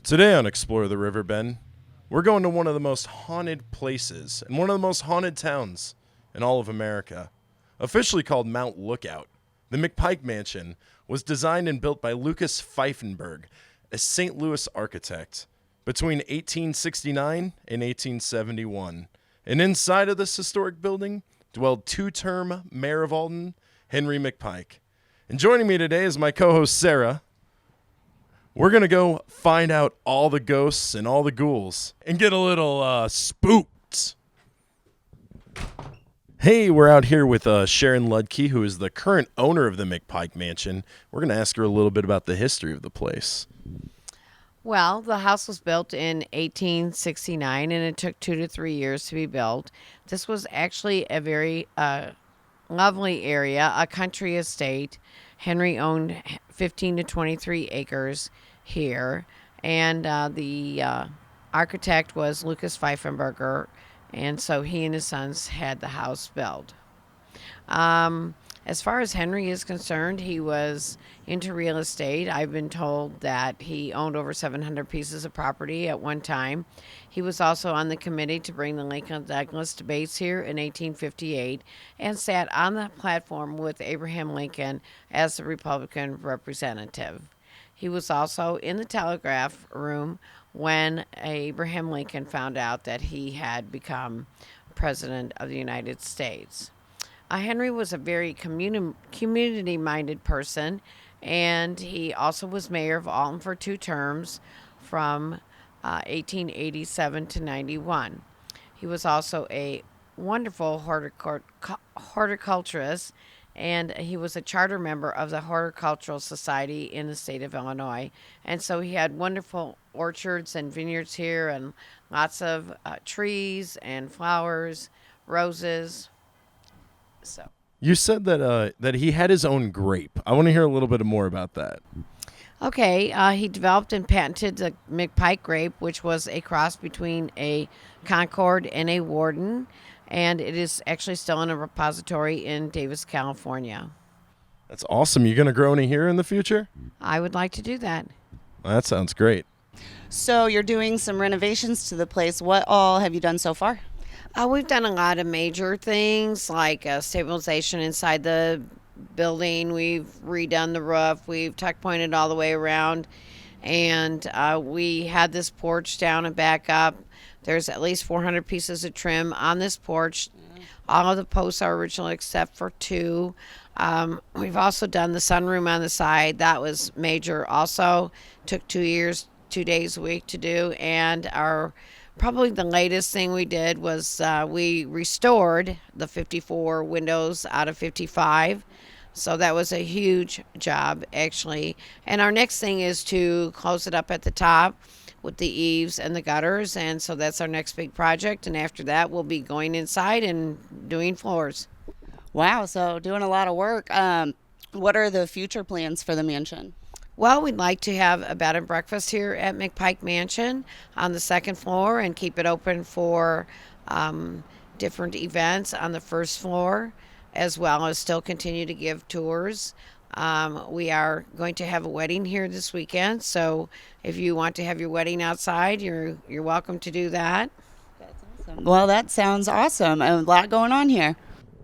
Today on Explore the River Bend, we're going to one of the most haunted places and one of the most haunted towns in all of America. Officially called Mount Lookout, the McPike Mansion was designed and built by Lucas Pfeifenberg, a St. Louis architect, between 1869 and 1871. And inside of this historic building dwelled two-term mayor of Alton, Henry McPike. And joining me today is my co-host Sarah. We're going to go find out all the ghosts and all the ghouls and get a little spooked. Hey, we're out here with Sharon Ludke, who is the current owner of the McPike Mansion. We're going to ask her a little bit about the history of the place. Well, the house was built in 1869, and it took 2 to 3 years to be built. This was actually a very lovely area, a country estate. Henry owned 15 to 23 acres here, and the architect was Lucas Pfeifenberger, and so he and his sons had the house built. As far as Henry is concerned, he was into real estate. I've been told that he owned over 700 pieces of property at one time. He was also on the committee to bring the Lincoln-Douglas debates here in 1858 and sat on the platform with Abraham Lincoln as the Republican representative. He was also in the telegraph room when Abraham Lincoln found out that he had become president of the United States. Henry was a very community-minded person, and he also was mayor of Alton for 2 terms from 1887 to 91. He was also a wonderful horticulturist, and he was a charter member of the Horticultural Society in the state of Illinois. And so he had wonderful orchards and vineyards here and lots of trees and flowers, roses. So you said that he had his own grape. I want to hear a little bit more about that. Okay, he developed and patented the McPike grape, which was a cross between a Concord and a Warden, and it is actually still in a repository in Davis, California. That's awesome. You going to grow any here in the future? I would like to do that. Well, that sounds great. So you're doing some renovations to the place. What all have you done so far? We've done a lot of major things like stabilization inside the building. We've redone the roof. We've tuck pointed all the way around. And we had this porch down and back up. There's at least 400 pieces of trim on this porch. All of the posts are original except for 2. We've also done the sunroom on the side. That was major also. Took 2 years, 2 days a week to do. And probably the latest thing we did was we restored the 54 windows out of 55. So that was a huge job, actually. And our next thing is to close it up at the top with the eaves and the gutters. And so that's our next big project. And after that, we'll be going inside and doing floors. Wow, so doing a lot of work. What are the future plans for the mansion? Well, we'd like to have a bed and breakfast here at McPike Mansion on the 2nd floor and keep it open for different events on the 1st floor, as well as still continue to give tours. We are going to have a wedding here this weekend, so if you want to have your wedding outside, you're welcome to do that. That's awesome. Well, that sounds awesome. A lot going on here.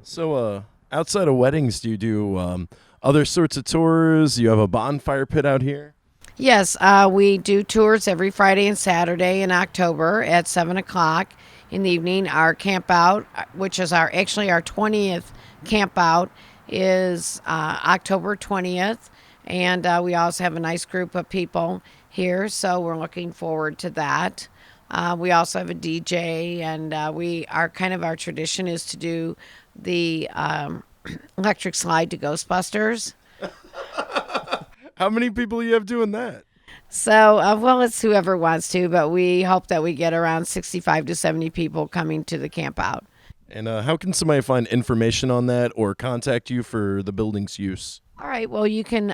So outside of weddings, do you do other sorts of tours? You have a bonfire pit out here? Yes, we do tours every Friday and Saturday in October at 7 o'clock in the evening. Our camp out, which is our 20th camp out, is October 20th. And we also have a nice group of people here, so we're looking forward to that. We also have a DJ, and our tradition is to do the electric slide to Ghostbusters. How many people do you have doing that? So, well, it's whoever wants to, but we hope that we get around 65 to 70 people coming to the camp out. And how can somebody find information on that or contact you for the building's use? All right, well, you can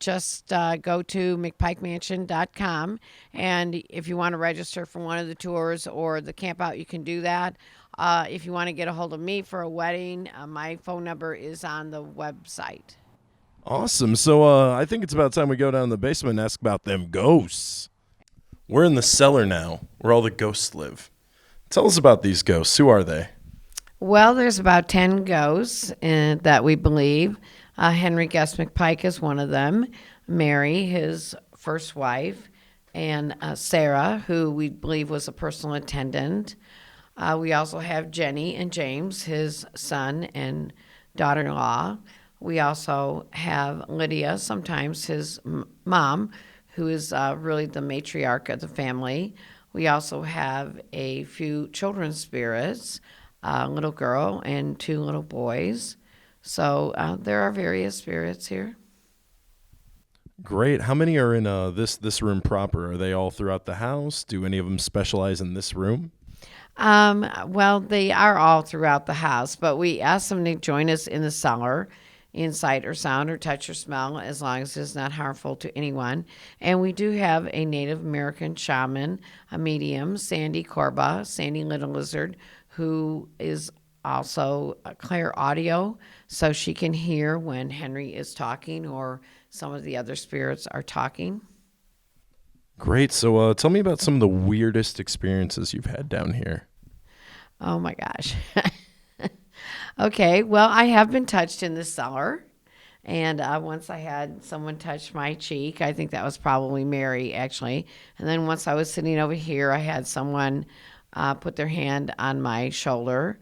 just go to McPikeMansion.com, and if you want to register for one of the tours or the camp out, you can do that. If you want to get a hold of me for a wedding, my phone number is on the website. Awesome. So I think it's about time we go down in the basement and ask about them ghosts. We're in the cellar now, where all the ghosts live. Tell us about these ghosts. Who are they? Well, there's about 10 ghosts that we believe. Henry Guest McPike is one of them. Mary, his first wife, and Sarah, who we believe was a personal attendant. We also have Jenny and James, his son and daughter-in-law. We also have Lydia, sometimes his mom, who is really the matriarch of the family. We also have a few children's spirits, a little girl and 2 little boys. So there are various spirits here. Great. How many are in this room proper? Are they all throughout the house? Do any of them specialize in this room? Well, they are all throughout the house, but we ask them to join us in the cellar, in sight or sound or touch or smell, as long as it's not harmful to anyone. And we do have a Native American shaman, a medium, Sandy Corba, Sandy Little Lizard, who is also a clear audio, so she can hear when Henry is talking or some of the other spirits are talking. Great. So tell me about some of the weirdest experiences you've had down here. Oh my gosh. Okay, well, I have been touched in the cellar. And once I had someone touch my cheek. I think that was probably Mary, actually. And then once I was sitting over here, I had someone put their hand on my shoulder.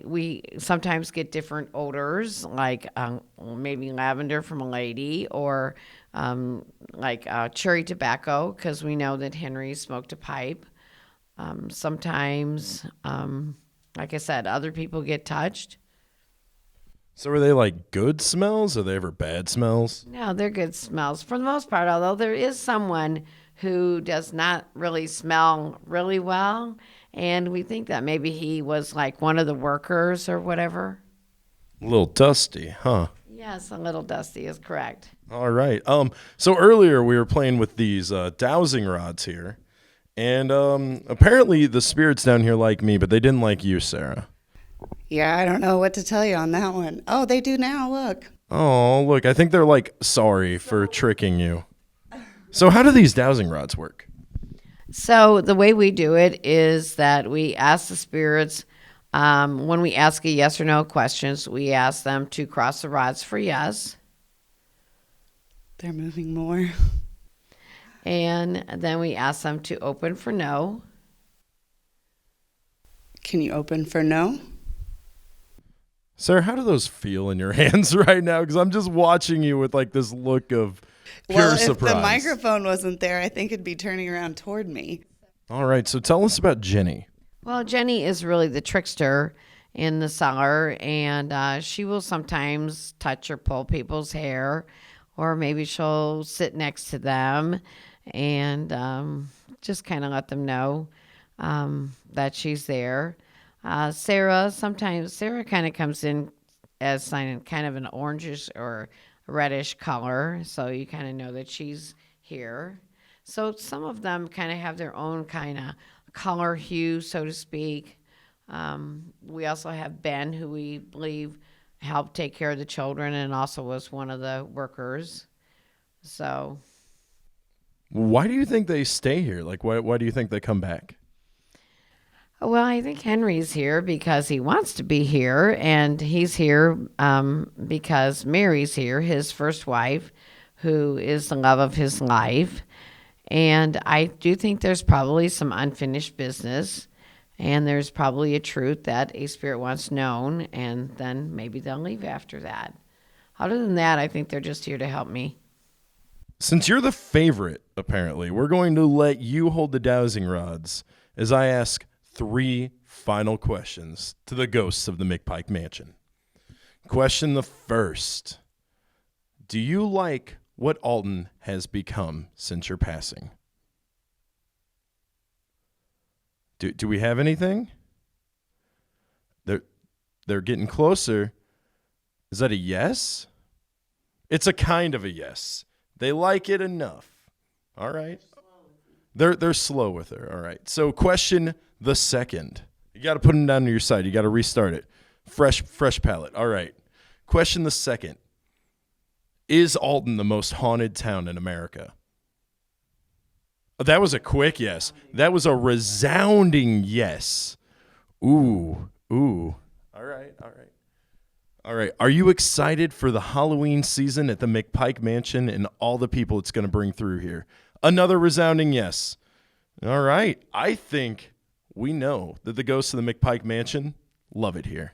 We sometimes get different odors, like maybe lavender from a lady, or like cherry tobacco, because we know that Henry smoked a pipe. Sometimes, like I said, other people get touched. So are they like good smells? Are they ever bad smells? No, they're good smells for the most part, although there is someone who does not really smell really well, and we think that maybe he was like one of the workers or whatever. A little dusty, huh? Yes, a little dusty is correct. All right. So earlier we were playing with these dowsing rods here, and apparently the spirits down here like me, but they didn't like you, Sarah. Yeah, I don't know what to tell you on that one. Oh, they do now. Look. Oh, look, I think they're like sorry for tricking you. So how do these dowsing rods work? So the way we do it is that we ask the spirits, when we ask a yes or no questions, we ask them to cross the rods for yes. They're moving more. And then we ask them to open for no. Can you open for no? Sarah, how do those feel in your hands right now? Because I'm just watching you with like this look of pure surprise. If the microphone wasn't there, I think it'd be turning around toward me. All right, so tell us about Jenny. Well, Jenny is really the trickster in the cellar, and she will sometimes touch or pull people's hair, or maybe she'll sit next to them and just kind of let them know that she's there. Sarah kind of comes in as kind of an orangish or reddish color, so you kind of know that she's here. So some of them kind of have their own kind of color hue, so to speak. We also have Ben, who we believe helped take care of the children and also was one of the workers. So Why do you think they stay here? Like, why do you think they come back? well, I think Henry's here because he wants to be here, and he's here because Mary's here, his first wife, who is the love of his life. And I do think there's probably some unfinished business, and there's probably a truth that a spirit wants known, and then maybe they'll leave after that. Other than that, I think they're just here to help me. Since you're the favorite, apparently, we're going to let you hold the dowsing rods as I ask 3 final questions to the ghosts of the McPike Mansion. Question the first. Do you like what Alton has become since your passing? Do we have anything? They're getting closer. Is that a yes? It's a kind of a yes. They like it enough. All right. They're slow with her. All right. So question the second. You got to put them down to your side. You got to restart it. Fresh palette. All right. Question the second. Is Alton the most haunted town in America? That was a quick yes. That was a resounding yes. Ooh. All right. All right. Are you excited for the Halloween season at the McPike Mansion and all the people it's going to bring through here? Another resounding yes. All right. I think we know that the ghosts of the McPike Mansion love it here.